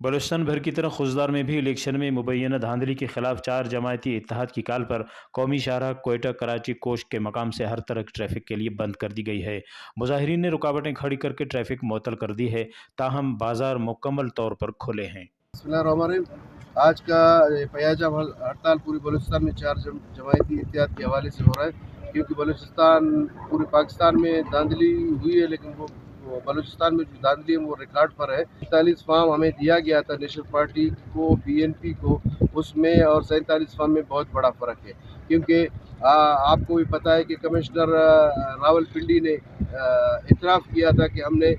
बलूचिस्तान भर की तरह खुजदार में भी इलेक्शन में मुबैना धांधली के खिलाफ 4 जमायती इत्तेहाद की काल पर कौमी शाहराह कोयटा कराची कोस्ट के मकाम से हर तरह की ट्रैफिक के लिए बंद कर दी गई है। मुजाहिरीन ने रुकावटें खड़ी करके ट्रैफिक मुअत्तल कर दी है, ताहम बाजार मुकम्मल तौर पर खुले हैं। बिस्मिल्लाहिर्रहमानिर्रहीम। आज का पयाजा हड़ताल पूरी बलूचिस्तान में 4 जमायती इत्तेहाद के हवाले से हो रहा है, क्योंकि बलूचिस्तान पूरे पाकिस्तान में धांधली हुई है, लेकिन वो बलूचिस्तान में जो धांधली है वो रिकॉर्ड पर है। 47 फार्म हमें दिया गया था नेशनल पार्टी को, BNP को, उसमें और 47 फार्म में बहुत बड़ा फ़र्क है, क्योंकि आपको भी पता है कि कमिश्नर रावलपिंडी ने इतराफ़ किया था कि हमने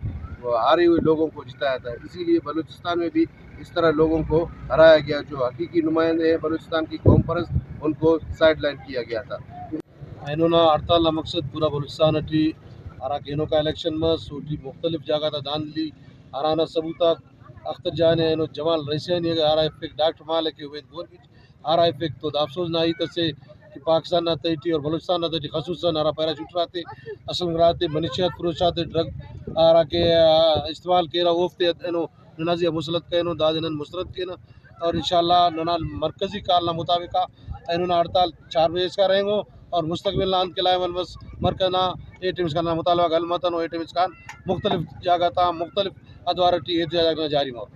हारे हुए लोगों को जिताया था। इसीलिए बलूचिस्तान में भी इस तरह लोगों को हराया गया। जो हकीकी नुमाइंदे हैं बलूचिस्तान की कौम परस्त, उनको साइड लाइन किया गया था। ऐनोना हड़ताल मकसद पूरा बलूचिस्तान अटी अराकेनों का इलेक्शन में सूटी मुख्तलिफ जगह था धांधली हराना सबूता अख्तर जान है जमाल रईसैन हारा इफेक्ट डॉक्टर मालिक उवैद गोरबिच हारा इफेक्ट तो अफसोस ना ही तसे कि पाकिस्तान ना तैटी और बलूचिस्तान ना तैटी खसूसन हारा पैराशूट रहते असल रहते मनशियात फरोशात ड्रग हारा के इस्तेमाल केरा ओफ्ते एनो ननाजिया मुसलत कहनो दादन मुसरत के ना और इंशाल्लाह नना मरकजी कारना मुताबिक ऐनोना हड़ताल 4 बजे का रहेंगे और मुस्तकबिल नाम के लाए बस मरकना एटीएम्स का नाम मुतालबा गलमतन और एटीएम्स का मुख्तलिफ जगह था मुख्तलिफ अदवारटी एहतजाज जारी हो।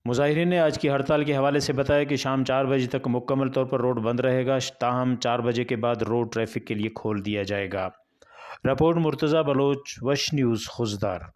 मुजाहिरीन ने आज की हड़ताल के हवाले से बताया कि शाम 4 बजे तक मुकम्मल तौर पर रोड बंद रहेगा, ताहम 4 बजे के बाद रोड ट्रैफिक के लिए खोल दिया जाएगा। रिपोर्ट मुर्तज़ा बलोच, वश न्यूज़, खुजदार।